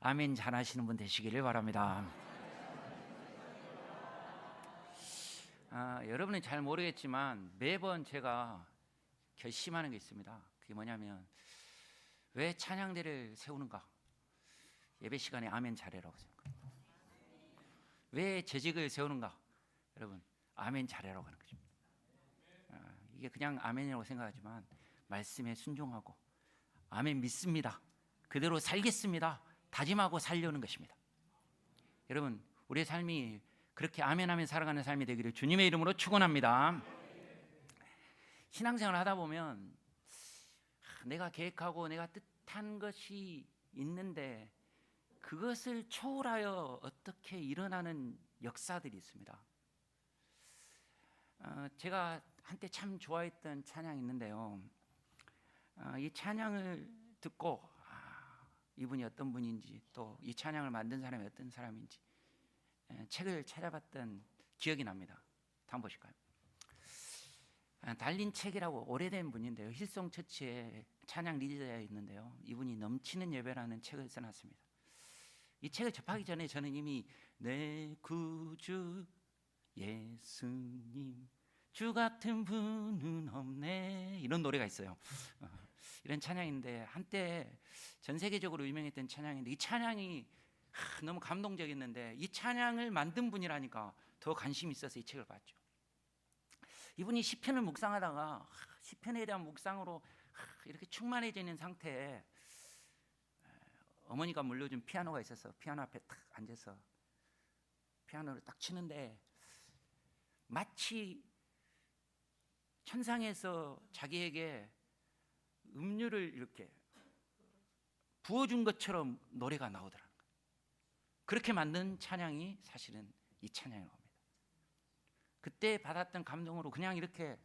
아멘 잘하시는 분 되시기를 바랍니다. 여러분은 잘 모르겠지만 매번 제가 결심하는 게 있습니다. 그게 뭐냐면 왜 찬양대를 세우는가? 예배 시간에 아멘 잘해라고 생각합니다. 왜 재직을 세우는가? 여러분 아멘 잘해라고 하는 것입니다. 이게 그냥 아멘이라고 생각하지만 말씀에 순종하고 아멘 믿습니다, 그대로 살겠습니다 다짐하고 살려는 것입니다. 여러분 우리의 삶이 그렇게 아멘하며 살아가는 삶이 되기를 주님의 이름으로 축원합니다. 신앙생활을 하다 보면 내가 계획하고 내가 뜻한 것이 있는데 그것을 초월하여 어떻게 일어나는 역사들이 있습니다. 제가 한때 참 좋아했던 찬양이 있는데요, 이 찬양을 듣고 이분이 어떤 분인지 또 이 찬양을 만든 사람이 어떤 사람인지 책을 찾아봤던 기억이 납니다. 한번 보실까요? 달린 책이라고 오래된 분인데요, 힐송 처치에 찬양 리더에 있는데요, 이분이 넘치는 예배라는 책을 써놨습니다. 이 책을 접하기 전에 저는 이미 내 구주 예수님 주 같은 분은 없네, 이런 노래가 있어요. 이런 찬양인데 한때 전 세계적으로 유명했던 찬양인데 이 찬양이 너무 감동적이었는데 이 찬양을 만든 분이라니까 더 관심이 있어서 이 책을 봤죠. 이분이 시편을 묵상하다가 시편에 대한 묵상으로 이렇게 충만해져 있는 상태에 어머니가 물려준 피아노가 있어서 피아노 앞에 딱 앉아서 피아노를 딱 치는데 마치 천상에서 자기에게 음료를 이렇게 부어준 것처럼 노래가 나오더라는 거예요. 그렇게 만든 찬양이 사실은 이 찬양이라고 합니다. 그때 받았던 감동으로 그냥 이렇게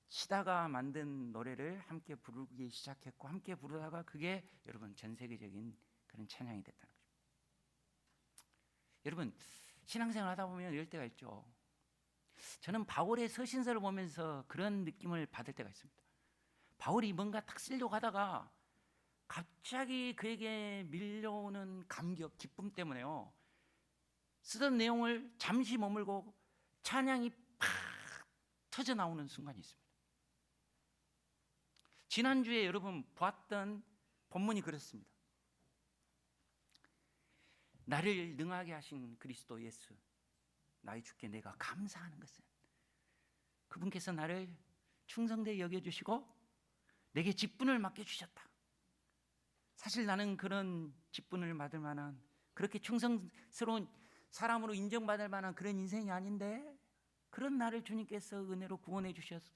치다가 만든 노래를 함께 부르기 시작했고 함께 부르다가 그게 여러분 전 세계적인 그런 찬양이 됐다는 거죠. 여러분 신앙생활 하다 보면 이럴 때가 있죠. 저는 바울의 서신서를 보면서 그런 느낌을 받을 때가 있습니다. 바울이 뭔가 딱 쓰려고 하다가 갑자기 그에게 밀려오는 감격, 기쁨 때문에요, 쓰던 내용을 잠시 머물고 찬양이 팍 터져 나오는 순간이 있습니다. 지난주에 여러분 보았던 본문이 그렇습니다. 나를 능하게 하신 그리스도 예수, 나의 주께 내가 감사하는 것은 그분께서 나를 충성되게 여겨주시고 내게 직분을 맡겨주셨다. 사실 나는 그런 직분을 받을 만한, 그렇게 충성스러운 사람으로 인정받을 만한 그런 인생이 아닌데 그런 나를 주님께서 은혜로 구원해 주셨어.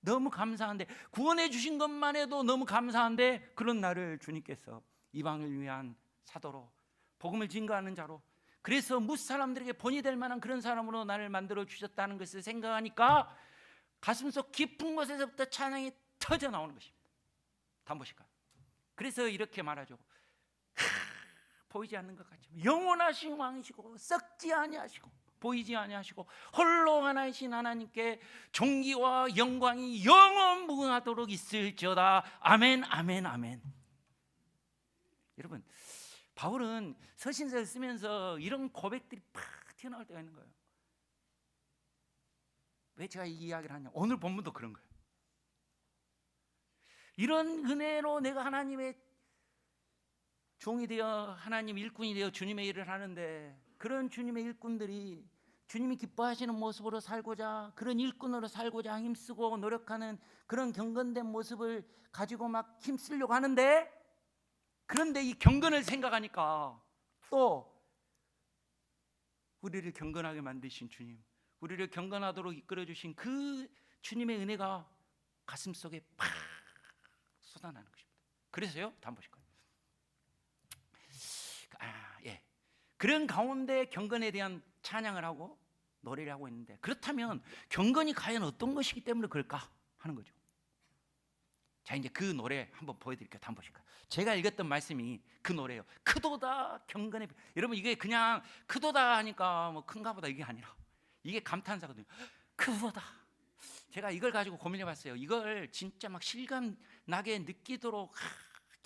너무 감사한데, 구원해 주신 것만 해도 너무 감사한데 그런 나를 주님께서 이방을 위한 사도로 복음을 증거하는 자로, 그래서 무사람들에게 본이 될 만한 그런 사람으로 나를 만들어 주셨다는 것을 생각하니까 가슴속 깊은 곳에서부터 찬양이 터져 나오는 것입니다. 한번 보실까요? 그래서 이렇게 말하죠. 보이지 않는 것 같지만 영원하신 왕이시고 썩지 아니하시고 보이지 아니하시고 홀로 하나이신 하나님께 존귀와 영광이 영원무궁하도록 있을지어다. 아멘 아멘 아멘. 여러분 바울은 서신서를 쓰면서 이런 고백들이 팍 튀어나올 때가 있는 거예요. 왜 제가 이 이야기를 하냐, 오늘 본문도 그런 거예요. 이런 은혜로 내가 하나님의 종이 되어 하나님 일꾼이 되어 주님의 일을 하는데, 그런 주님의 일꾼들이 주님이 기뻐하시는 모습으로 살고자, 그런 일꾼으로 살고자 힘쓰고 노력하는 그런 경건된 모습을 가지고 막 힘쓰려고 하는데, 그런데 이 경건을 생각하니까 또 우리를 경건하게 만드신 주님, 우리를 경건하도록 이끌어주신 그 주님의 은혜가 가슴속에 팍 쏟아나는 것입니다. 그래서요, 한번 보실까요? 그런 가운데 경건에 대한 찬양을 하고 노래를 하고 있는데, 그렇다면 경건이 과연 어떤 것이기 때문에 그럴까 하는 거죠. 자, 이제 그 노래 한번 보여드릴게요. 한번 보실까요? 제가 읽었던 말씀이 그 노래예요. 크도다 경건의, 여러분 이게 그냥 크도다 하니까 뭐 큰가 보다 이게 아니라 이게 감탄사거든요. 크도다. 제가 이걸 가지고 고민해 봤어요. 이걸 진짜 막 실감 나게 느끼도록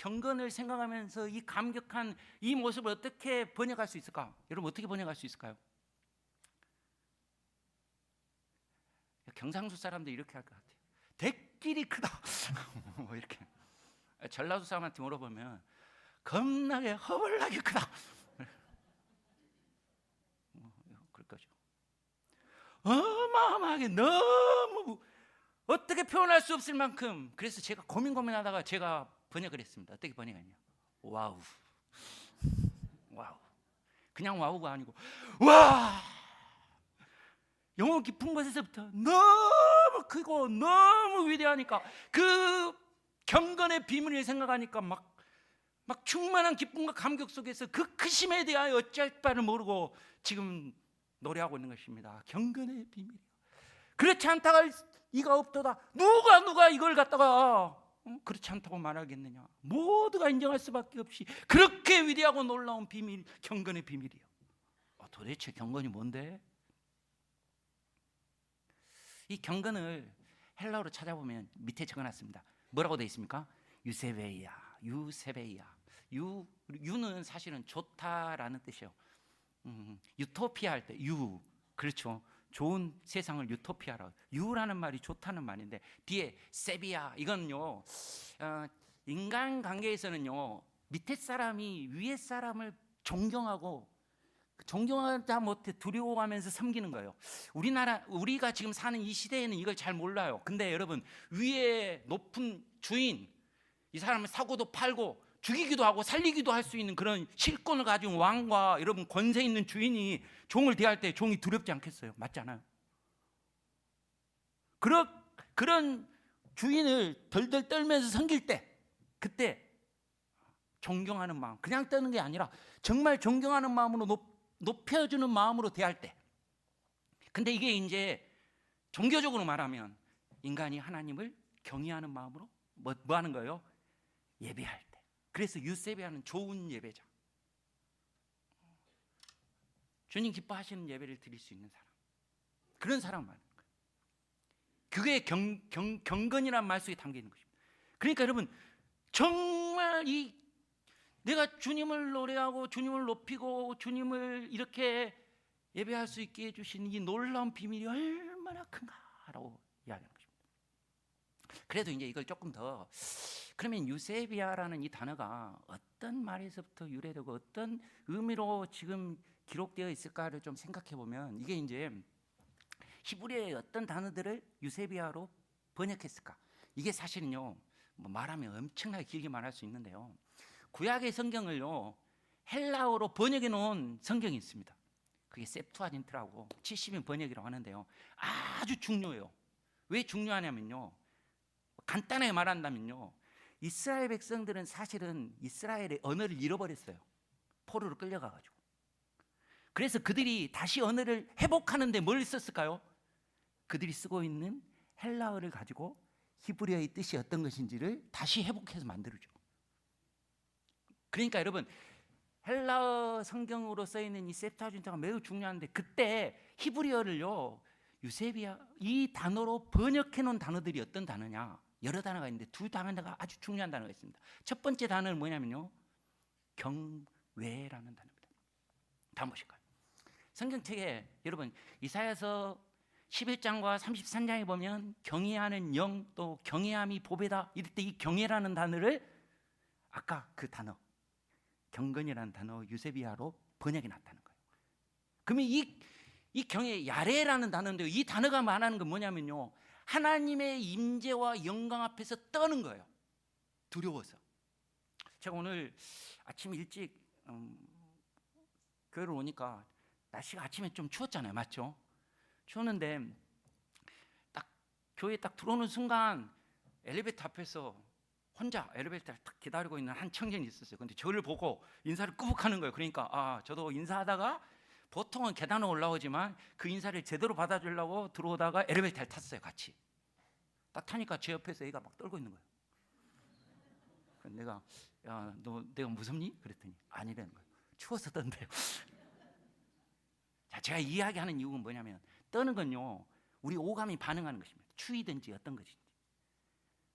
경건을 생각하면서 이 감격한 이 모습을 어떻게 번역할 수 있을까? 여러분 어떻게 번역할 수 있을까요? 경상도 사람들 이렇게 할 것 같아요. 대끼리 크다. 뭐 이렇게. 전라도 사람한테 물어보면 겁나게 허벌나게 크다. 그럴 거죠. 어마어마하게 너무 어떻게 표현할 수 없을 만큼. 그래서 제가 고민하다가 제가 번역을 했습니다. 어떻게 번역했냐? 와우. 와우. 그냥 와우가 아니고 와. 영혼 깊은 곳에서부터 너무 크고 너무 위대하니까 그 경건의 비밀을 생각하니까 막 충만한 기쁨과 감격 속에서 그 크심에 대하여 어찌할 바를 모르고 지금 노래하고 있는 것입니다. 경건의 비밀. 그렇지 않다가 할 이가 없도다. 누가 이걸 갖다가 그렇지 않다고 말하겠느냐. 모두가 인정할 수밖에 없이 그렇게 위대하고 놀라운 비밀, 경건의 비밀이요. 도대체 경건이 뭔데? 이 경건을 헬라어로 찾아보면 밑에 적어놨습니다. 뭐라고 되어 있습니까? 유세베이야. 유는 사실은 좋다라는 뜻이에요. 유토피아 할 때 유, 그렇죠. 좋은 세상을 유토피아라고. 유라는 말이 좋다는 말인데 뒤에 세비야, 이건요 인간 관계에서는요 밑에 사람이 위에 사람을 존경하다 못해 두려워하면서 섬기는 거예요. 우리가 지금 사는 이 시대에는 이걸 잘 몰라요. 근데 여러분, 위에 높은 주인, 이 사람을 사고도 팔고 죽이기도 하고 살리기도 할 수 있는 그런 실권을 가진 왕과 여러분 권세 있는 주인이 종을 대할 때 종이 두렵지 않겠어요? 맞잖아요. 그런 주인을 덜덜 떨면서 섬길 때, 그때 존경하는 마음, 그냥 떠는 게 아니라 정말 존경하는 마음으로 높여주는 마음으로 대할 때. 근데 이게 이제 종교적으로 말하면 인간이 하나님을 경외하는 마음으로 뭐 하는 거예요? 예배할 때. 그래서 유세비하는 좋은 예배자, 주님 기뻐하시는 예배를 드릴 수 있는 사람, 그런 사람 말하는 거예요. 그게 경건이라는 말 속에 담겨 있는 것입니다. 그러니까 여러분, 정말 내가 주님을 노래하고 주님을 높이고 주님을 이렇게 예배할 수 있게 해주신 이 놀라운 비밀이 얼마나 큰가라고 이야기하는 것입니다. 그래도 이제 이걸 조금 더, 그러면 유세비아라는 이 단어가 어떤 말에서부터 유래되고 어떤 의미로 지금 기록되어 있을까를 좀 생각해 보면, 이게 이제 히브리어의 어떤 단어들을 유세비아로 번역했을까? 이게 사실은요, 뭐 말하면 엄청나게 길게 말할 수 있는데요, 구약의 성경을요 헬라어로 번역해 놓은 성경이 있습니다. 그게 septuagint라고 70인 번역이라고 하는데요, 아주 중요해요. 왜 중요하냐면요, 간단하게 말한다면요, 이스라엘 백성들은 사실은 이스라엘의 언어를 잃어버렸어요. 포로로 끌려가가지고. 그래서 그들이 다시 언어를 회복하는데 뭘 썼을까요? 그들이 쓰고 있는 헬라어를 가지고 히브리어의 뜻이 어떤 것인지를 다시 회복해서 만들어줘. 그러니까 여러분, 헬라어 성경으로 써있는 이 septuaginta가 매우 중요한데, 그때 히브리어를요 유세비아 이 단어로 번역해 놓은 단어들이 어떤 단어냐, 여러 단어가 있는데 두 단어가 아주 중요한 단어가 있습니다. 첫 번째 단어는 뭐냐면요, 경외라는 단어입니다. 다음 보실까요? 성경책에 여러분 이사야서 11장과 33장에 보면 경외하는 영, 또 경외함이 보배다, 이럴 때 이 경외라는 단어를 아까 그 단어 경건이라는 단어 유세비아로 번역이 났다는 거예요. 그러면 이 경외 야레라는 단어인데요, 이 단어가 말하는 건 뭐냐면요, 하나님의 임재와 영광 앞에서 떠는 거예요. 두려워서. 제가 오늘 아침 일찍 교회를 오니까 날씨가 아침에 좀 추웠잖아요, 맞죠? 추웠는데 딱 교회에 딱 들어오는 순간 엘리베이터 앞에서 혼자 엘리베이터를 딱 기다리고 있는 한 청년이 있었어요. 근데 저를 보고 인사를 꾸벅하는 거예요. 그러니까 저도 인사하다가 보통은 계단을 올라오지만 그 인사를 제대로 받아주려고 들어오다가 엘리베이터를 탔어요, 같이. 딱 타니까 제 옆에서 애가 막 떨고 있는 거예요. 그래서 내가, 야, 너 내가 무섭니? 그랬더니 아니라는 거예요. 추워서 떤대요. 자, 제가 이야기하는 이유가 뭐냐면, 떠는 건요 우리 오감이 반응하는 것입니다. 추위든지 어떤 것인지.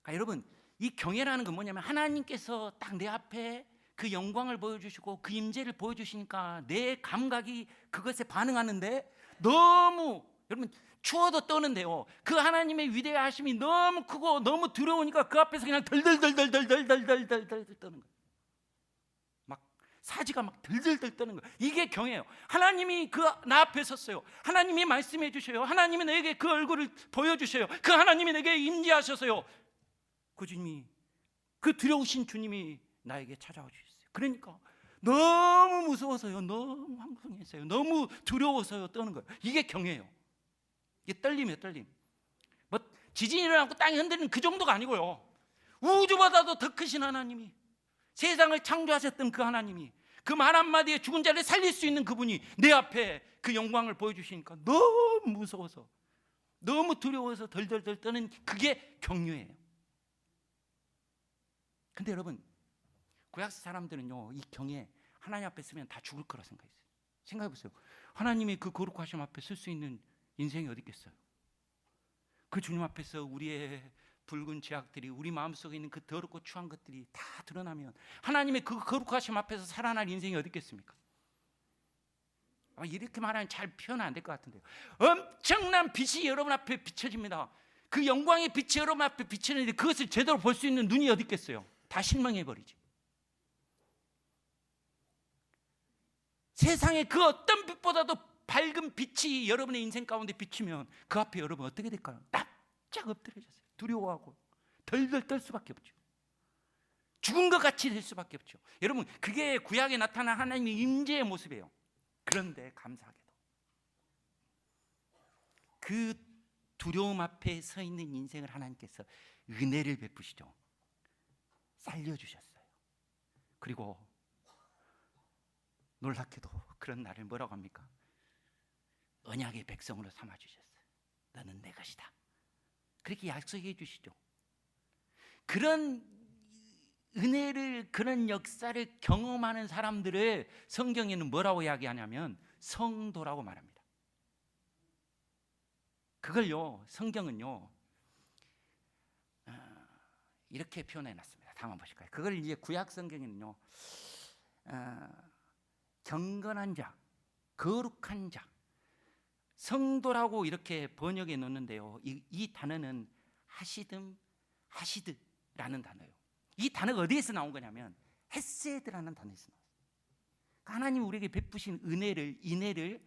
그러니까 여러분, 이 경외라는 건 뭐냐면 하나님께서 딱 내 앞에 그 영광을 보여주시고 그 임재를 보여주시니까 내 감각이 그것에 반응하는데 너무, 여러분 추워도 떠는데요, 그 하나님의 위대하심이 너무 크고 너무 두려우니까 그 앞에서 그냥 덜덜덜덜덜덜덜덜덜 떠는 거예요. 막 사지가 막 덜덜덜 떠는 거예요. 이게 경외예요. 하나님이 그 나 앞에 섰어요. 하나님이 말씀해 주셔요. 하나님이 내게 그 얼굴을 보여주셔요. 그 하나님이 내게 임재하셔서요, 그 주님이, 그 두려우신 주님이 나에게 찾아와 주셨어요. 그러니까 너무 무서워서요, 너무 황송했어요, 너무 두려워서요 떠는 거예요. 이게 경외예요. 이게 떨림이에요, 떨림. 뭐 지진이 일어나고 땅이 흔들리는 그 정도가 아니고요, 우주보다도 더 크신 하나님이, 세상을 창조하셨던 그 하나님이, 그 말 한마디에 죽은 자를 살릴 수 있는 그분이 내 앞에 그 영광을 보여주시니까 너무 무서워서, 너무 두려워서 덜덜덜 떠는, 그게 경외예요. 근데 여러분, 구약 사람들은요, 이 경외, 하나님 앞에 서면 다 죽을 거라 생각했어요. 생각해 보세요. 하나님의 그 거룩하심 앞에 설 수 있는 인생이 어디 있겠어요? 그 주님 앞에서 우리의 붉은 죄악들이, 우리 마음속에 있는 그 더럽고 추한 것들이 다 드러나면 하나님의 그 거룩하심 앞에서 살아날 인생이 어디 있겠습니까? 이렇게 말하면 잘 표현 안 될 것 같은데요, 엄청난 빛이 여러분 앞에 비춰집니다. 그 영광의 빛이 여러분 앞에 비치는데 그것을 제대로 볼 수 있는 눈이 어디 있겠어요? 다 실망해버리지. 세상의 그 어떤 빛보다도 밝은 빛이 여러분의 인생 가운데 비치면 그 앞에 여러분 어떻게 될까요? 납작 엎드려졌어요. 두려워하고 덜덜 떨 수밖에 없죠. 죽은 것 같이 될 수밖에 없죠. 여러분, 그게 구약에 나타난 하나님의 임재의 모습이에요. 그런데 감사하게도 그 두려움 앞에 서 있는 인생을 하나님께서 은혜를 베푸시죠. 살려주셨어요. 그리고 놀랍게도 그런 나를 뭐라고 합니까? 언약의 백성으로 삼아주셨어요. 너는 내 것이다. 그렇게 약속해 주시죠. 그런 은혜를, 그런 역사를 경험하는 사람들을 성경에는 뭐라고 이야기하냐면 성도라고 말합니다. 그걸요, 성경은요 이렇게 표현해 놨습니다. 다음 한번 보실까요? 그걸 이제 구약 성경에는요 경건한 자, 거룩한 자, 성도라고 이렇게 번역해 놓는데요, 이 단어는 하시드라는 단어예요. 이 단어가 어디에서 나온 거냐면 헤세드라는 단어에서 나왔어요. 하나님 우리에게 베푸신 은혜를, 인애를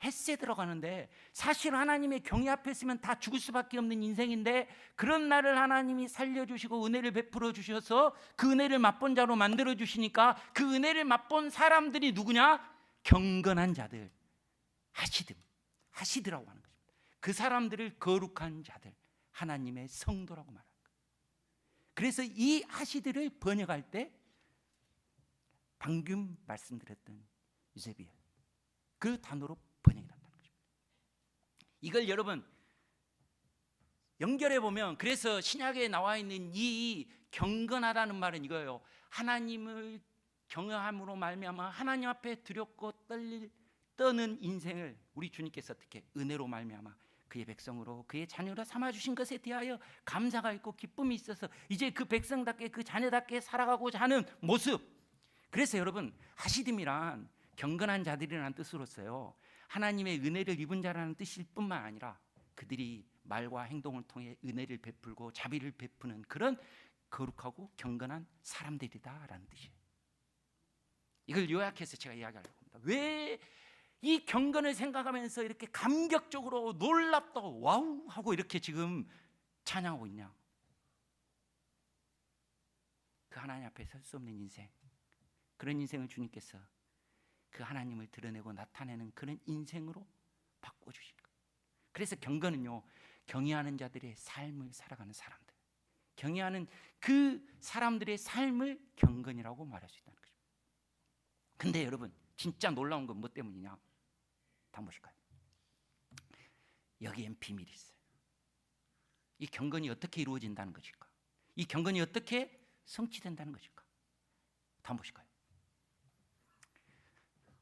헤세드라고 하는데, 사실 하나님의 경외 앞에 있으면 다 죽을 수밖에 없는 인생인데, 그런 나를 하나님이 살려주시고 은혜를 베풀어 주셔서 그 은혜를 맛본 자로 만들어 주시니까 그 은혜를 맛본 사람들이 누구냐? 경건한 자들, 하시드라고 하는 것입니다. 그 사람들을 거룩한 자들, 하나님의 성도라고 말합니다. 그래서 이 하시드를 번역할 때 방금 말씀드렸던 유세비엘, 그 단어로 번역이 났다는 것입니다. 이걸 여러분 연결해 보면, 그래서 신약에 나와 있는 이 경건하다는 말은 이거예요. 하나님을 경외함으로 말미암아 하나님 앞에 두렵고 떠는 인생을 우리 주님께서 어떻게 은혜로 말미암아 그의 백성으로, 그의 자녀로 삼아주신 것에 대하여 감사가 있고 기쁨이 있어서 이제 그 백성답게, 그 자녀답게 살아가고자 하는 모습. 그래서 여러분, 하시딤이란 경건한 자들이라는 뜻으로서요, 하나님의 은혜를 입은 자라는 뜻일 뿐만 아니라 그들이 말과 행동을 통해 은혜를 베풀고 자비를 베푸는 그런 거룩하고 경건한 사람들이다라는 뜻이에요. 이걸 요약해서 제가 이야기하려고 합니다. 왜 이 경건을 생각하면서 이렇게 감격적으로 놀랍다, 와우 하고 이렇게 지금 찬양하고 있냐? 그 하나님 앞에 설 수 없는 인생, 그런 인생을 주님께서 그 하나님을 드러내고 나타내는 그런 인생으로 바꿔주신 거예요. 그래서 경건은요, 경외하는 자들의 삶을 살아가는 사람들, 경외하는 그 사람들의 삶을 경건이라고 말할 수 있다는 거죠. 근데 여러분, 진짜 놀라운 건 뭐 때문이냐? 한번 보실까요? 여기엔 비밀이 있어요. 이 경건이 어떻게 이루어진다는 것일까? 이 경건이 어떻게 성취된다는 것일까? 한번 보실까요?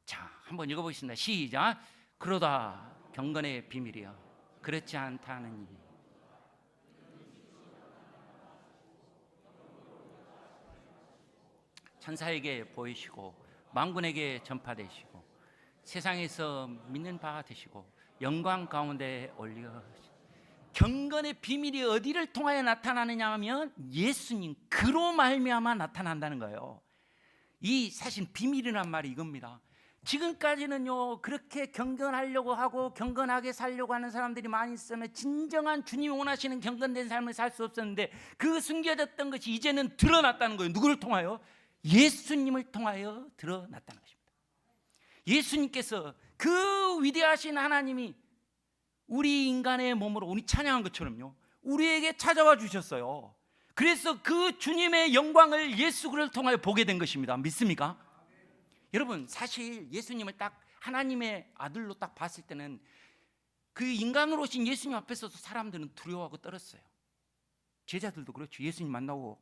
자, 한번 읽어보겠습니다. 시작. 그러다 경건의 비밀이여 그렇지 않다는 이 천사에게 보이시고 만군에게 전파되시고 세상에서 믿는 바 되시고 영광 가운데 올려 경건의 비밀이 어디를 통하여 나타나느냐 하면 예수님 그로 말미암아 나타난다는 거예요. 이 사실 비밀이란 말이 이겁니다. 지금까지는요 그렇게 경건하려고 하고 경건하게 살려고 하는 사람들이 많이 있으면 진정한 주님이 원하시는 경건된 삶을 살 수 없었는데 그 숨겨졌던 것이 이제는 드러났다는 거예요. 누구를 통하여? 예수님을 통하여 드러났다는 것입니다. 예수님께서 그 위대하신 하나님이 우리 인간의 몸으로 우리 찬양한 것처럼요 우리에게 찾아와 주셨어요. 그래서 그 주님의 영광을 예수 그리스도를 통하여 보게 된 것입니다. 믿습니까? 여러분 사실 예수님을 딱 하나님의 아들로 딱 봤을 때는 그 인간으로 오신 예수님 앞에서도 사람들은 두려워하고 떨었어요. 제자들도 그렇죠. 예수님 만나고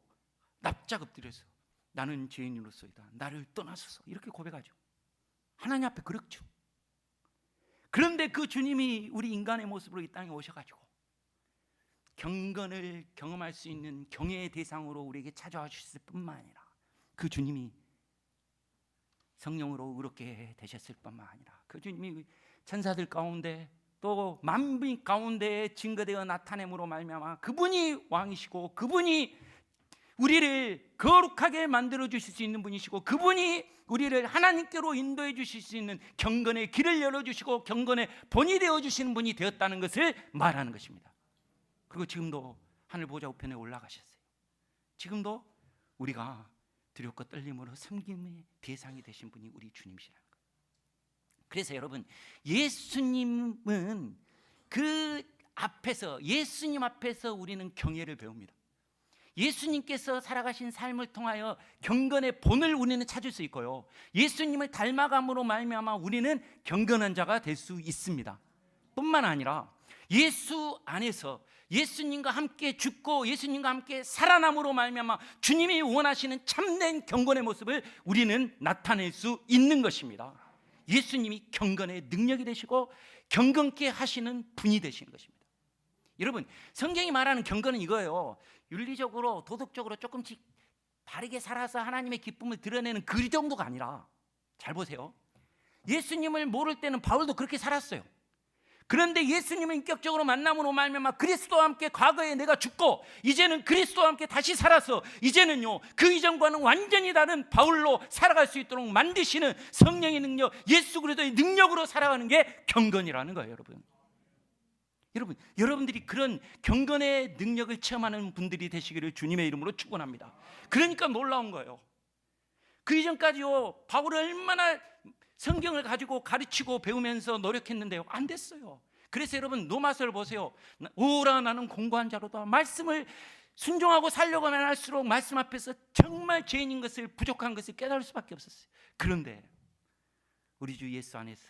납작 엎드려서 나는 죄인으로서이다 나를 떠나소서 이렇게 고백하죠. 하나님 앞에 그렇죠. 그런데 그 주님이 우리 인간의 모습으로 이 땅에 오셔가지고 경건을 경험할 수 있는 경외의 대상으로 우리에게 찾아와 주셨을 뿐만 아니라 그 주님이 성령으로 의롭게 되셨을 뿐만 아니라 그 주님이 천사들 가운데 또 만민 가운데 증거되어 나타냄으로 말미암아 그분이 왕이시고 그분이 우리를 거룩하게 만들어 주실 수 있는 분이시고 그분이 우리를 하나님께로 인도해 주실 수 있는 경건의 길을 열어주시고 경건의 본이 되어주시는 분이 되었다는 것을 말하는 것입니다. 그리고 지금도 하늘 보좌 우편에 올라가셨어요. 지금도 우리가 두렵고 떨림으로 섬김의 대상이 되신 분이 우리 주님이시라는 거예요. 그래서 여러분 예수님은 그 앞에서 예수님 앞에서 우리는 경외를 배웁니다. 예수님께서 살아가신 삶을 통하여 경건의 본을 우리는 찾을 수 있고요 예수님을 닮아감으로 말미암아 우리는 경건한 자가 될 수 있습니다. 뿐만 아니라 예수 안에서 예수님과 함께 죽고 예수님과 함께 살아남으로 말미암아 주님이 원하시는 참된 경건의 모습을 우리는 나타낼 수 있는 것입니다. 예수님이 경건의 능력이 되시고 경건케 하시는 분이 되시는 것입니다. 여러분 성경이 말하는 경건은 이거예요. 윤리적으로 도덕적으로 조금씩 바르게 살아서 하나님의 기쁨을 드러내는 그 정도가 아니라 잘 보세요. 예수님을 모를 때는 바울도 그렇게 살았어요. 그런데 예수님을 인격적으로 만남으로 말미암아 그리스도와 함께 과거에 내가 죽고 이제는 그리스도와 함께 다시 살아서 이제는요 그 이전과는 완전히 다른 바울로 살아갈 수 있도록 만드시는 성령의 능력 예수 그리스도의 능력으로 살아가는 게 경건이라는 거예요. 여러분들이 그런 경건의 능력을 체험하는 분들이 되시기를 주님의 이름으로 축원합니다. 그러니까 놀라운 거예요. 그 이전까지요 바울은 얼마나 성경을 가지고 가르치고 배우면서 노력했는데요 안 됐어요. 그래서 여러분 로마서를 보세요. 오라 나는 공고한 자로다. 말씀을 순종하고 살려고 하면 할수록 말씀 앞에서 정말 죄인인 것을 부족한 것을 깨달을 수밖에 없었어요. 그런데 우리 주 예수 안에서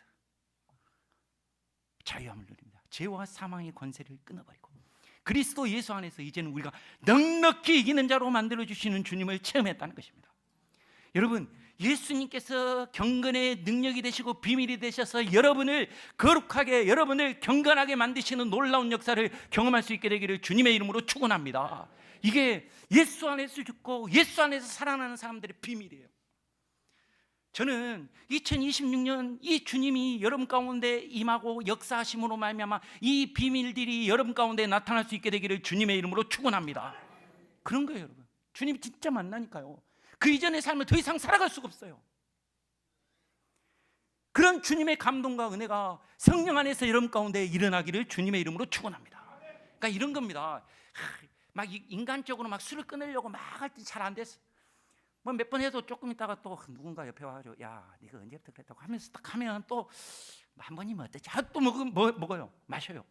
자유함을 누립니다. 죄와 사망의 권세를 끊어버리고 그리스도 예수 안에서 이제는 우리가 넉넉히 이기는 자로 만들어주시는 주님을 체험했다는 것입니다. 여러분 예수님께서 경건의 능력이 되시고 비밀이 되셔서 여러분을 거룩하게 여러분을 경건하게 만드시는 놀라운 역사를 경험할 수 있게 되기를 주님의 이름으로 축원합니다. 이게 예수 안에서 죽고 예수 안에서 살아나는 사람들의 비밀이에요. 저는 2026년 이 주님이 여러분 가운데 임하고 역사하심으로 말미암아 이 비밀들이 여러분 가운데 나타날 수 있게 되기를 주님의 이름으로 축원합니다. 그런 거예요. 여러분 주님 진짜 만나니까요 그 이전의 삶을 더 이상 살아갈 수가 없어요. 그런 주님의 감동과 은혜가 성령 안에서 여러분 가운데 일어나기를 주님의 이름으로 축원합니다. 그러니까 이런 겁니다. 막 인간적으로 막 술을 끊으려고 막 할 때 잘 안 됐어. 뭐 몇 번 해도 조금 있다가 또 누군가 옆에 와가지고 야 네가 언제부터 그랬다고 하면서 딱 하면 또 한 번이면 어떠지? 또 먹어요. 마셔요.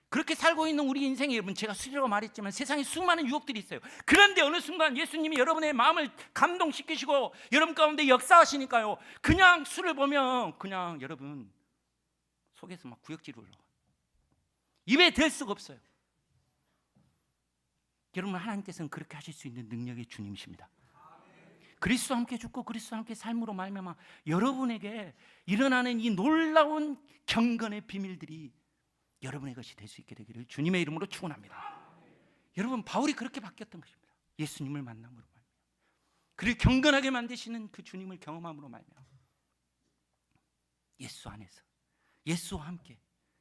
그렇게 살고 있는 우리 인생에 여러분 제가 수시로 말했지만 세상에 수많은 유혹들이 있어요. 그런데 어느 순간 예수님이 여러분의 마음을 감동시키시고 여러분 가운데 역사하시니까요 그냥 술을 보면 그냥 여러분 속에서 막 구역질이 올라와요. 입에 댈 수가 없어요. 여러분 하나님께서는 그렇게 하실 수 있는 능력의 주님이십니다. 그리스도와 함께 죽고 그리스도와 함께 삶으로 말미암아 여러분에게 일어나는 이 놀라운 경건의 비밀들이 여러분의 것이 될 수 있게 되기를 주님의 이름으로 축원합니다. 여러분 바울이 그렇게 바뀌었던 것입니다. 예수님을 만남으로 말미암아 그를 경건하게 만드시는 그 주님을 경험함으로 말미암아 예수 안에서 예수와 함께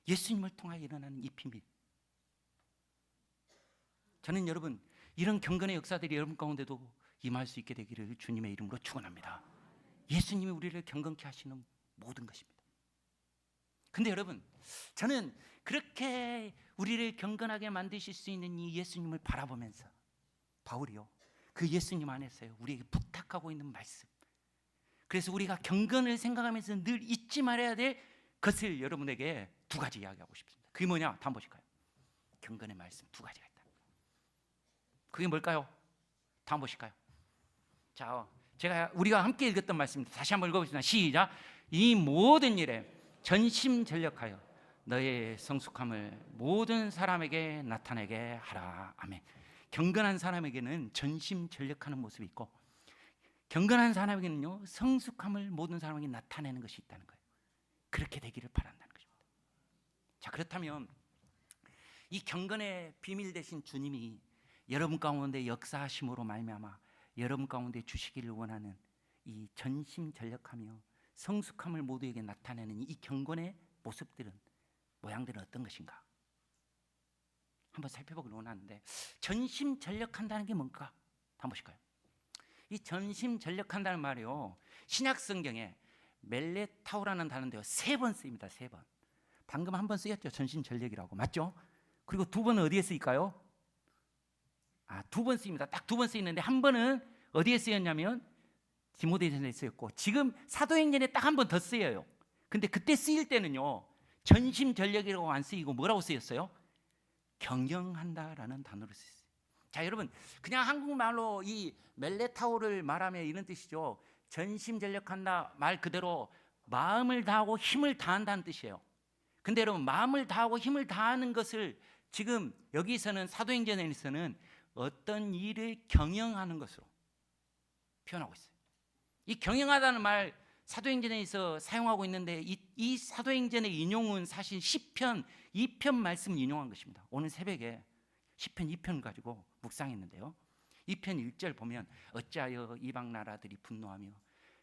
예수님을 통하여 일어나는 이 비밀, 저는 여러분 이런 경건의 역사들이 여러분 가운데도 임할 수 있게 되기를 주님의 이름으로 축원합니다. 예수님이 우리를 경건케 하시는 모든 것입니다. 근데 여러분, 저는 그렇게 우리를 경건하게 만드실 수 있는 이 예수님을 바라보면서 바울이요, 그 예수님 안에서요 우리에게 부탁하고 있는 말씀, 그래서 우리가 경건을 생각하면서 늘 잊지 말아야 될 것을 여러분에게 두 가지 이야기하고 싶습니다. 그게 뭐냐? 한번 보실까요? 경건의 말씀 두 가지가 있다. 그게 뭘까요? 한번 보실까요? 자, 우리가 함께 읽었던 말씀입니다. 다시 한번 읽어보겠습니다. 시작. 이 모든 일에 전심전력하여 너의 성숙함을 모든 사람에게 나타내게 하라. 아멘. 경건한 사람에게는 전심전력하는 모습이 있고, 경건한 사람에게는요 성숙함을 모든 사람에게 나타내는 것이 있다는 거예요. 그렇게 되기를 바란다는 것입니다. 자, 그렇다면 이 경건의 비밀 되신 주님이 여러분 가운데 역사하심으로 말미암아 여러분 가운데 주시기를 원하는 이 전심전력하며 성숙함을 모두에게 나타내는 이 경건의 모습들은, 모양들은 어떤 것인가 한번 살펴보기를 원하는데, 전심전력한다는 게 뭔가 한번 보실까요? 이 전심전력한다는 말이요, 신약 성경에 멜레타오라는 단어인데요 3번 쓰입니다. 3번. 방금 한 번 쓰였죠. 전심전력이라고, 맞죠? 그리고 두 번은 어디에 쓰일까요? 2번 쓰입니다. 딱 2번 쓰이는데, 한 번은 어디에 쓰였냐면 디모데전서에 쓰였고, 지금 사도행전에 딱 한 번 더 쓰여요. 근데 그때 쓰일 때는요 전심전력이라고 안 쓰이고 뭐라고 쓰였어요? 경영한다라는 단어로 쓰였어요. 자, 여러분, 그냥 한국말로 이 멜레타오를 말하면 이런 뜻이죠. 전심전력한다 말 그대로 마음을 다하고 힘을 다한다는 뜻이에요. 근데 여러분, 마음을 다하고 힘을 다하는 것을 지금 여기서는 사도행전에서는 어떤 일을 경영하는 것으로 표현하고 있어요. 이 경영하다는 말 사도행전에서 사용하고 있는데, 이 사도행전의 인용은 사실 시편 2편 말씀을 인용한 것입니다. 오늘 새벽에 시편 2편 가지고 묵상했는데요, 2편 1절 보면 어찌하여 이방 나라들이 분노하며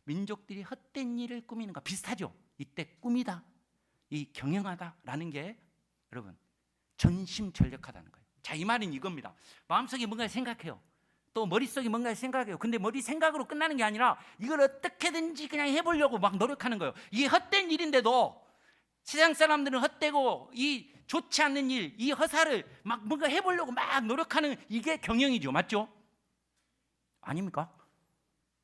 민족들이 헛된 일을 꾸미는가, 비슷하죠. 이때 꿈이다, 이 경영하다라는 게 여러분 전심전력하다는 거예요. 자, 이 말은 이겁니다. 마음속에 뭔가를 생각해요. 또 머릿속에 뭔가를 생각해요. 근데 머리 생각으로 끝나는 게 아니라 이걸 어떻게든지 그냥 해보려고 막 노력하는 거예요. 이게 헛된 일인데도 세상 사람들은 헛되고 이 좋지 않는 일, 이 허사를 막 뭔가 해보려고 막 노력하는, 이게 경영이죠. 맞죠? 아닙니까?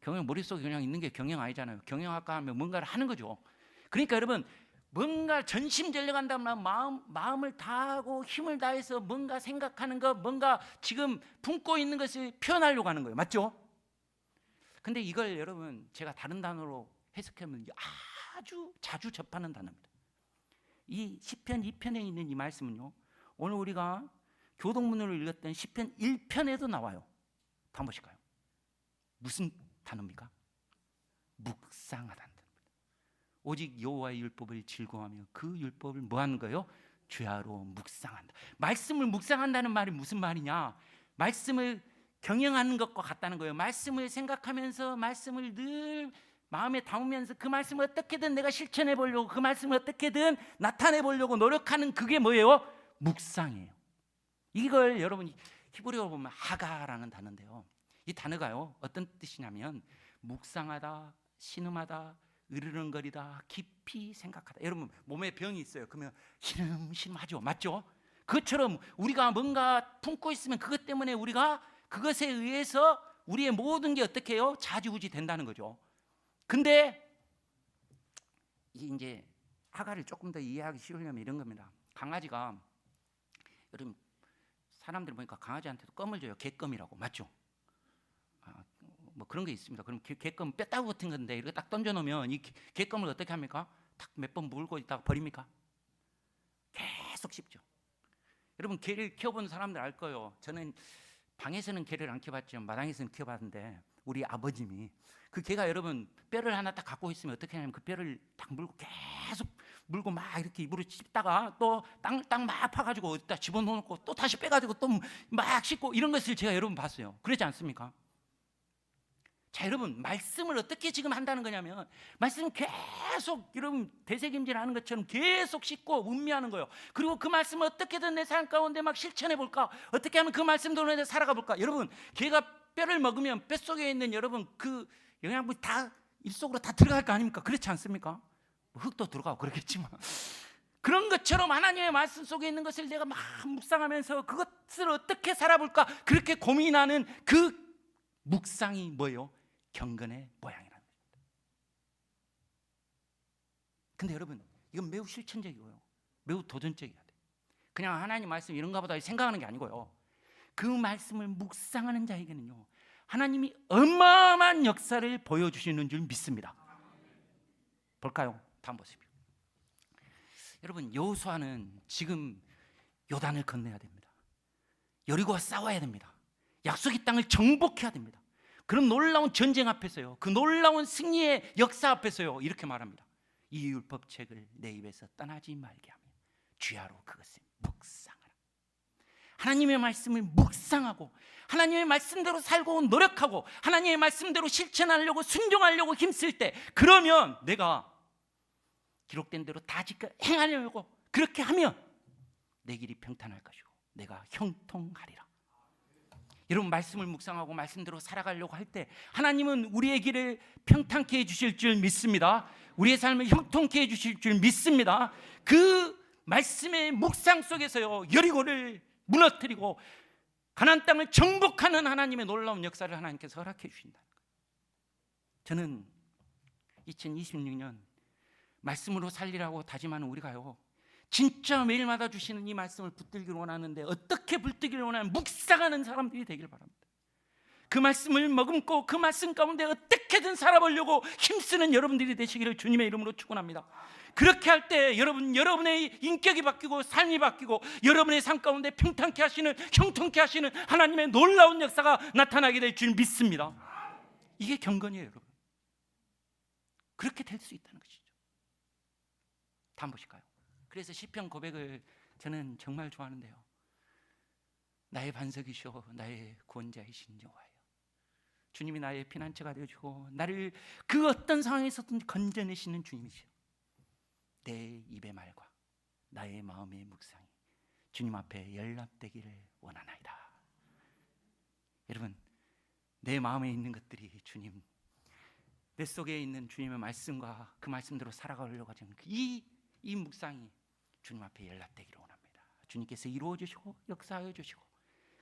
경영, 머릿속에 그냥 있는 게 경영 아니잖아요. 경영할까 하면 뭔가를 하는 거죠. 그러니까 여러분, 뭔가 전심전력한다면 마음을 다하고 힘을 다해서 뭔가 생각하는 것, 뭔가 지금 품고 있는 것을 표현하려고 하는 거예요. 맞죠? 근데 이걸 여러분 제가 다른 단어로 해석하면 아주 자주 접하는 단어입니다. 이 시편 2편에 있는 이 말씀은요, 오늘 우리가 교동문으로 읽었던 시편 1편에도 나와요. 한번 보실까요? 무슨 단어입니까? 묵상하다는 단어입니다. 오직 여호와의 율법을 즐거워하며 그 율법을 뭐 하는 거예요? 주야로 묵상한다. 말씀을 묵상한다는 말이 무슨 말이냐? 말씀을 경영하는 것과 같다는 거예요. 말씀을 생각하면서 말씀을 늘 마음에 담으면서 그 말씀을 어떻게든 내가 실천해 보려고, 그 말씀을 어떻게든 나타내 보려고 노력하는, 그게 뭐예요? 묵상이에요. 이걸 여러분 히브리어로 보면 하가라는 단어인데요, 이 단어가요 어떤 뜻이냐면 묵상하다, 신음하다, 으르렁거리다, 깊이 생각하다. 여러분 몸에 병이 있어요. 그러면 신음신음하죠. 맞죠? 그것처럼 우리가 뭔가 품고 있으면 그것 때문에 우리가 그것에 의해서 우리의 모든 게 어떻게 해요? 좌지우지 된다는 거죠. 근데 이제 하가를 조금 더 이해하기 쉬우려면 이런 겁니다. 강아지가, 여러분 사람들 보니까 강아지한테도 껌을 줘요. 개껌이라고. 맞죠? 뭐 그런 게 있습니다. 그럼 개껌 뼈다구 같은 건데 이렇게 딱 던져놓으면 이 개껌을 어떻게 합니까? 딱 몇 번 물고 있다가 버립니까? 계속 씹죠. 여러분 개를 키워본 사람들 알 거예요. 저는 방에서는 개를 안 키워봤지만 마당에서는 키워봤는데, 우리 아버님이 그 개가 여러분 뼈를 하나 딱 갖고 있으면 어떻게 하냐면 그 뼈를 딱 물고 계속 물고 막 이렇게 입으로 씹다가 또 땅 막 파가지고 어디다 집어넣고 또 다시 빼가지고 또 막 씹고, 이런 것을 제가 여러분 봤어요. 그러지 않습니까? 자, 여러분, 말씀을 어떻게 지금 한다는 거냐면 말씀 계속 여러분 되새김질하는 것처럼 계속 씻고 음미하는 거예요. 그리고 그 말씀을 어떻게든 내 삶 가운데 막 실천해 볼까, 어떻게 하면 그 말씀대로 내 살아가 볼까. 여러분, 개가 뼈를 먹으면 뱃속에 있는 여러분 그 영양분이 다 입속으로 다 들어갈 거 아닙니까? 그렇지 않습니까? 뭐 흙도 들어가고 그러겠지만 그런 것처럼 하나님의 말씀 속에 있는 것을 내가 막 묵상하면서 그것을 어떻게 살아볼까 그렇게 고민하는 그 묵상이 뭐예요? 경건의 모양이라는 겁니다. 근데 여러분, 이건 매우 실천적이고요, 매우 도전적이어야 돼요. 그냥 하나님 말씀 이런가 보다 생각하는 게 아니고요, 그 말씀을 묵상하는 자에게는요 하나님이 어마어마한 역사를 보여주시는 줄 믿습니다. 볼까요? 다음 모습이요. 여러분, 여호수아는 지금 요단을 건너야 됩니다. 여리고와 싸워야 됩니다. 약속의 땅을 정복해야 됩니다. 그런 놀라운 전쟁 앞에서요, 그 놀라운 승리의 역사 앞에서요, 이렇게 말합니다. 이 율법책을 내 입에서 떠나지 말게 하며 주야로 그것을 묵상하라. 하나님의 말씀을 묵상하고 하나님의 말씀대로 살고 노력하고 하나님의 말씀대로 실천하려고 순종하려고 힘쓸 때, 그러면 내가 기록된 대로 다 지켜 행하려고 그렇게 하면 내 길이 평탄할 것이고 내가 형통하리라. 여러분, 말씀을 묵상하고 말씀대로 살아가려고 할 때 하나님은 우리의 길을 평탄케 해주실 줄 믿습니다. 우리의 삶을 형통케 해주실 줄 믿습니다. 그 말씀의 묵상 속에서요 여리고를 무너뜨리고 가나안 땅을 정복하는 하나님의 놀라운 역사를 하나님께서 허락해 주신다는 거예요. 저는 2026년 말씀으로 살리라고 다짐하는 우리가요 진짜 매일마다 주시는 이 말씀을 붙들기를 원하는데 어떻게 붙들기를 원하는 묵상하는 사람들이 되길 바랍니다. 그 말씀을 머금고 그 말씀 가운데 어떻게든 살아보려고 힘쓰는 여러분들이 되시기를 주님의 이름으로 축원합니다. 그렇게 할 때 여러분의 인격이 바뀌고 삶이 바뀌고 여러분의 삶 가운데 평탄케 하시는, 형통케 하시는 하나님의 놀라운 역사가 나타나게 될 줄 믿습니다. 이게 경건이에요, 여러분. 그렇게 될 수 있다는 것이죠. 다음 보실까요? 그래서 시편 고백을 저는 정말 좋아하는데요. 나의 반석이시오 나의 구원자이신 여호와여, 주님이 나의 피난처가 되어주고 나를 그 어떤 상황에서든 건져내시는 주님이시오. 내 입의 말과 나의 마음의 묵상이 주님 앞에 연락되기를 원하나이다. 여러분, 내 마음에 있는 것들이 주님, 내 속에 있는 주님의 말씀과 그 말씀대로 살아가려고 하는 이 묵상이 주님 앞에 연락되기를 원합니다. 주님께서 이루어 주시고 역사하여 주시고,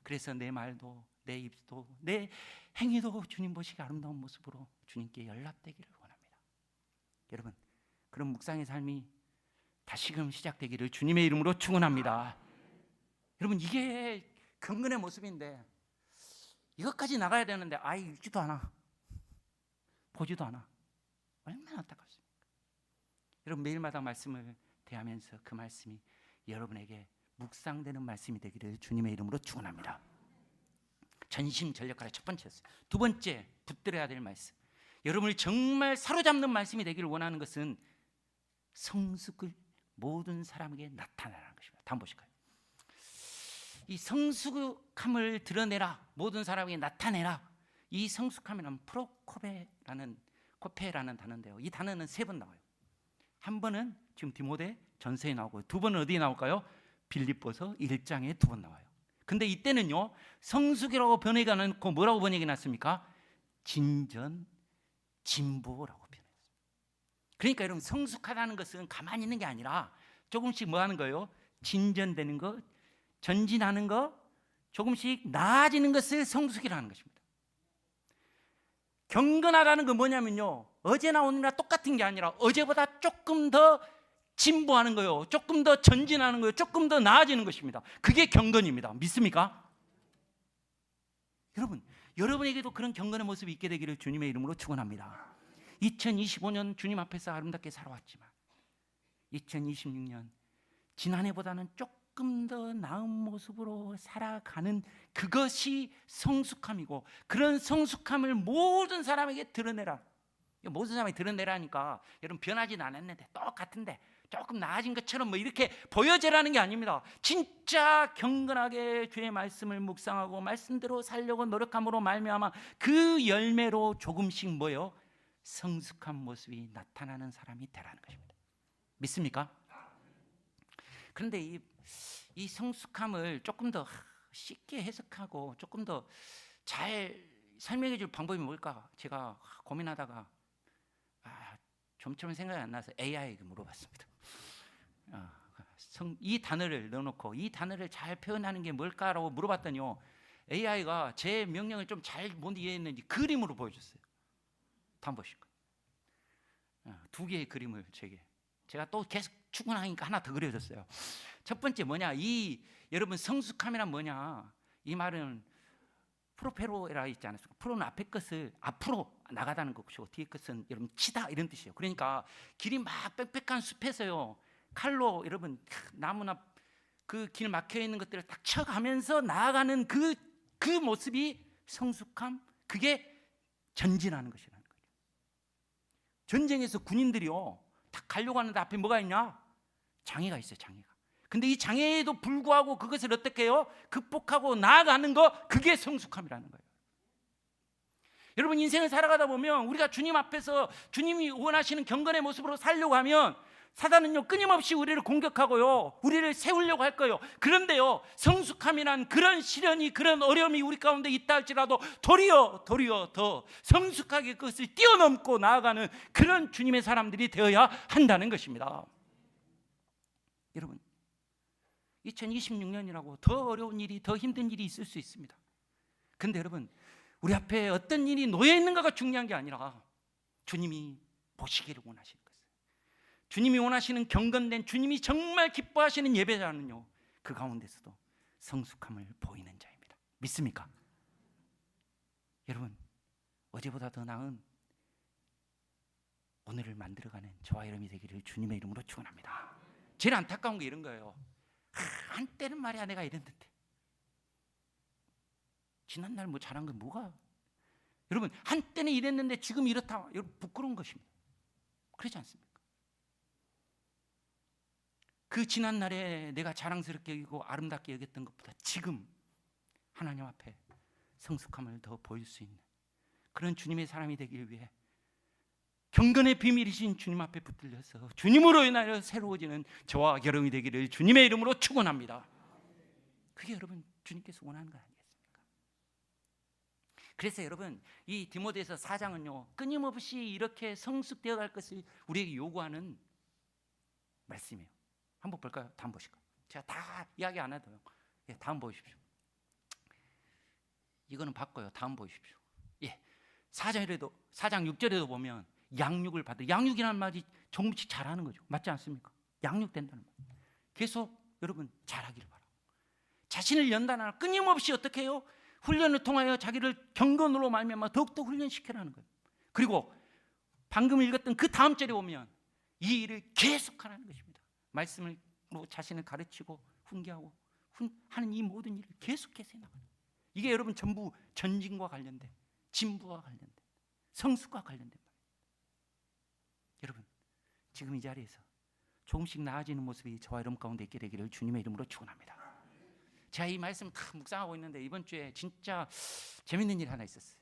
그래서 내 말도 내 입도 내 행위도 주님 보시기 아름다운 모습으로 주님께 연락되기를 원합니다. 여러분, 그런 묵상의 삶이 다시금 시작되기를 주님의 이름으로 축원합니다. 여러분, 이게 경건의 모습인데 이것까지 나가야 되는데 읽지도 않아, 보지도 않아. 얼마나 안타깝습니까? 여러분, 매일마다 말씀을 대하면서 그 말씀이 여러분에게 묵상되는 말씀이 되기를 주님의 이름으로 축원합니다. 전심전력하라 첫 번째였어요. 두 번째, 붙들어야 될 말씀, 여러분이 정말 사로잡는 말씀이 되기를 원하는 것은 성숙을 모든 사람에게 나타내라는 것입니다. 다음 보실까요? 이 성숙함을 드러내라, 모든 사람에게 나타내라. 이 성숙함이란 프로코페라는 단어인데요, 이 단어는 3번 나와요. 한 번은 지금 디모데 전서에 나오고, 두 번은 어디에 나올까요? 빌립보서 1장에 2번 나와요. 근데 이때는요 성숙이라고 번역이 안 했고 뭐라고 번역이 났습니까? 진전, 진보라고 표현했어요. 그러니까 여러분, 성숙하다는 것은 가만히 있는 게 아니라 조금씩 뭐 하는 거예요? 진전되는 것, 전진하는 것, 조금씩 나아지는 것을 성숙이라는 것입니다. 경건하다는 건 뭐냐면요, 어제나 오늘이나 똑같은 게 아니라 어제보다 조금 더 진보하는 거예요. 조금 더 전진하는 거예요. 조금 더 나아지는 것입니다. 그게 경건입니다. 믿습니까? 여러분, 여러분에게도 그런 경건의 모습이 있게 되기를 주님의 이름으로 축원합니다. 2025년 주님 앞에서 아름답게 살아왔지만 2026년 지난해보다는 조금 더 나은 모습으로 살아가는 그것이 성숙함이고, 그런 성숙함을 모든 사람에게 드러내라. 모든 사람이 드러내라니까 여러분 변하진 않았는데 똑같은데 조금 나아진 것처럼 뭐 이렇게 보여지라는 게 아닙니다. 진짜 경건하게 주의 말씀을 묵상하고 말씀대로 살려고 노력함으로 말미암아 그 열매로 조금씩 뭐요? 성숙한 모습이 나타나는 사람이 되라는 것입니다. 믿습니까? 그런데 이 성숙함을 조금 더 쉽게 해석하고 조금 더 잘 설명해 줄 방법이 뭘까 제가 고민하다가 좀처럼 생각이 안 나서 AI에게 물어봤습니다. 이 단어를 넣어놓고 이 단어를 잘 표현하는 게 뭘까라고 물어봤더니요, AI가 제 명령을 좀 잘 못 이해했는지 그림으로 보여줬어요. 한번 보실까요? 두 개의 그림을 제가 또 계속 추궁하니까 하나 더 그려줬어요. 첫 번째 뭐냐, 여러분 성숙함이란 뭐냐, 이 말은 프로페로라 있지 않습니까? 프로는 앞에 것을 앞으로 나가다는 것이고 뒤에 것은 여러분 치다 이런 뜻이에요. 그러니까 길이 막 빽빽한 숲에서요, 칼로 여러분 나무나 그 길 막혀 있는 것들을 딱 쳐가면서 나아가는 그 모습이 성숙함, 그게 전진하는 것이라는 거죠. 전쟁에서 군인들이요 딱 가려고 하는데 앞에 뭐가 있냐? 장애가 있어요. 장애가. 근데 이 장애에도 불구하고 그것을 어떻게 해요? 극복하고 나아가는 거, 그게 성숙함이라는 거예요. 여러분 인생을 살아가다 보면 우리가 주님 앞에서 주님이 원하시는 경건의 모습으로 살려고 하면 사단은요 끊임없이 우리를 공격하고요 우리를 세우려고 할 거예요. 그런데요 성숙함이란 그런 시련이, 그런 어려움이 우리 가운데 있다 할지라도 도리어 더 성숙하게 그것을 뛰어넘고 나아가는 그런 주님의 사람들이 되어야 한다는 것입니다. 여러분 2026년이라고 더 어려운 일이, 더 힘든 일이 있을 수 있습니다. 근데 여러분 우리 앞에 어떤 일이 놓여 있는가가 중요한 게 아니라 주님이 보시기를 원하시는 것을, 주님이 원하시는 경건된, 주님이 정말 기뻐하시는 예배자는요 그 가운데서도 성숙함을 보이는 자입니다. 믿습니까? 여러분 어제보다 더 나은 오늘을 만들어가는 저와 여러분이 되기를 주님의 이름으로 축원합니다. 제일 안타까운 게 이런 거예요. 한때는 말이야 내가 이랬는데 지난날 뭐 잘한 건 뭐가, 여러분 한때는 이랬는데 지금 이렇다, 여러분 부끄러운 것입니다. 그렇지 않습니까? 그 지난날에 내가 자랑스럽게 여기고 아름답게 여겼던 것보다 지금 하나님 앞에 성숙함을 더 보일 수 있는 그런 주님의 사람이 되기를 위해 경건의 비밀이신 주님 앞에 붙들려서 주님으로 인하여 새로워지는 저와 여러분이 되기를 주님의 이름으로 축원합니다. 그게 여러분 주님께서 원하는 거 아니겠습니까? 그래서 여러분 이 디모데서 4장은요 끊임없이 이렇게 성숙되어 갈 것을 우리에게 요구하는 말씀이에요. 한번 볼까요? 다음 보실까요? 제가 다 이야기 안 해도요. 다음 보십시오. 이거는 바꿔요. 다음 보십시오. 4장 6절에도 보면 양육을 받아. 양육이라는 말이 조금씩 잘하는 거죠. 맞지 않습니까? 양육된다는 말. 계속 여러분 잘하기를 바라고, 자신을 연단하라. 끊임없이 어떻게 해요? 훈련을 통하여 자기를 경건으로 말미암아 더욱더 훈련시켜라는 거예요. 그리고 방금 읽었던 그 다음 절에 보면 이 일을 계속하라는 것입니다. 말씀으로 자신을 가르치고 훈계하고 하는 이 모든 일을 계속해서 나가는, 이게 여러분 전부 전진과 관련된, 진부와 관련된, 성숙과 관련된 말이에요. 여러분 지금 이 자리에서 조금씩 나아지는 모습이 저와 여러분 가운데 있게 되기를 주님의 이름으로 축원합니다. 제가 이 말씀 다 묵상하고 있는데 이번 주에 진짜 재밌는 일이 하나 있었어요.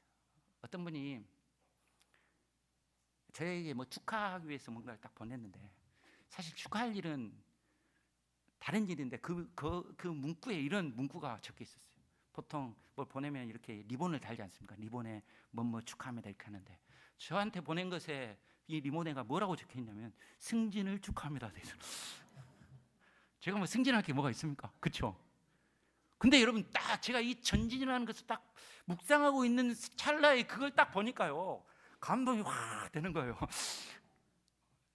어떤 분이 저에게 뭐 축하하기 위해서 뭔가를 딱 보냈는데, 사실 축하할 일은 다른 일인데 그 문구에 이런 문구가 적혀 있었어요. 보통 뭘 보내면 이렇게 리본을 달지 않습니까? 리본에 뭐뭐 축하합니다 이렇게 하는데, 저한테 보낸 것에 이 리본에가 뭐라고 적혀 있냐면 승진을 축하합니다. 제가 뭐 승진할 게 뭐가 있습니까? 그렇죠? 근데 여러분 딱 제가 이 전진이라는 것을 딱 묵상하고 있는 찰나에 그걸 딱 보니까요 감동이 확 되는 거예요.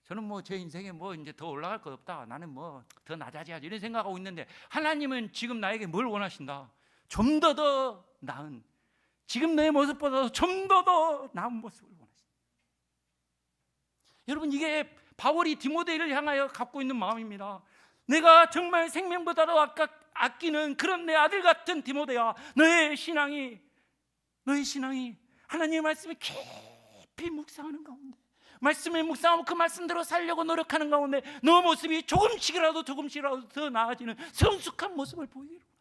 저는 뭐 제 인생에 뭐 이제 더 올라갈 것 없다, 나는 뭐 더 낮아져야지 이런 생각하고 있는데, 하나님은 지금 나에게 뭘 원하신다? 좀 더 나은, 지금 내 모습보다 좀 더 나은 모습을 원하신다. 여러분 이게 바울이 디모데를 향하여 갖고 있는 마음입니다. 내가 정말 생명보다도 아끼는 그런 내 아들 같은 디모데야, 너의 신앙이 하나님의 말씀을 깊이 묵상하는 가운데 말씀을 묵상하고 그 말씀대로 살려고 노력하는 가운데 너 모습이 조금씩이라도 더 나아지는 성숙한 모습을 보이기를 원한다.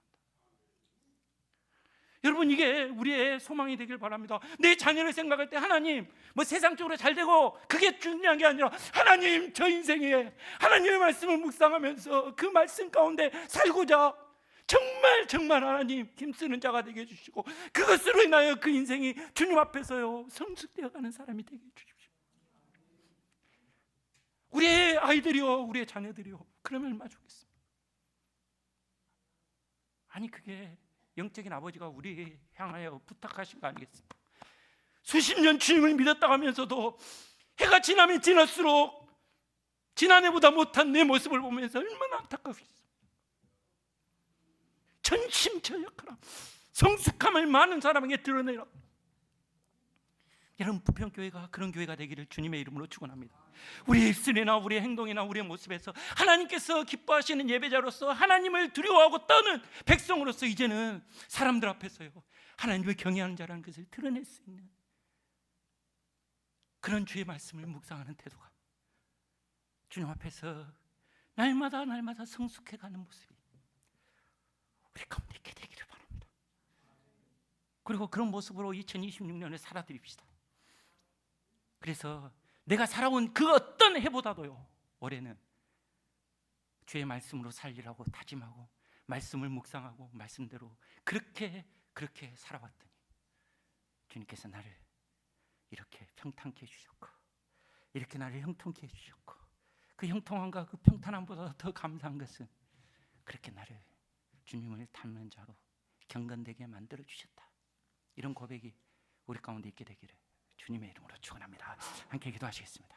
여러분, 이게 우리의 소망이 되길 바랍니다. 내 자녀를 생각할 때 하나님, 세상적으로 잘 되고 그게 중요한 게 아니라 하나님, 저 인생에 하나님의 말씀을 묵상하면서 그 말씀 가운데 살고자 정말 하나님 힘쓰는 자가 되게 해주시고, 그것으로 인하여 그 인생이 주님 앞에서요 성숙되어가는 사람이 되게 해주십시오. 우리의 아이들이요, 우리의 자녀들이요, 그러면 얼마나 좋겠습니까? 아니, 그게 영적인 아버지가 우리 향하여 부탁하신 거 아니겠습니까? 수십 년 주님을 믿었다 하면서도 해가 지나면 지날수록 지난해보다 못한 내 모습을 보면서 얼마나 안타깝겠습니까? 전심전력하라, 성숙함을 많은 사람에게 드러내라. 여러분, 부평교회가 그런 교회가 되기를 주님의 이름으로 축원합니다. 우리의 입술이나 우리의 행동이나 우리의 모습에서 하나님께서 기뻐하시는 예배자로서, 하나님을 두려워하고 떠는 백성으로서 이제는 사람들 앞에서요 하나님을 경외하는 자라는 것을 드러낼 수 있는 그런 주의 말씀을 묵상하는 태도가 주님 앞에서 날마다 성숙해가는 모습이 우리 가운데 있게 되기를 바랍니다. 그리고 그런 모습으로 2026년에 살아드립시다. 그래서 내가 살아온 그 어떤 해보다도요 올해는 주의 말씀으로 살리라고 다짐하고 말씀을 묵상하고 말씀대로 그렇게 살아왔더니 주님께서 나를 이렇게 평탄케 해주셨고, 이렇게 나를 형통케 해주셨고, 그 형통함과 그 평탄함보다 더 감사한 것은 그렇게 나를 주님을 닮는 자로 경건되게 만들어 주셨다. 이런 고백이 우리 가운데 있게 되기를 주님의 이름으로 축원합니다. 함께 기도하시겠습니다.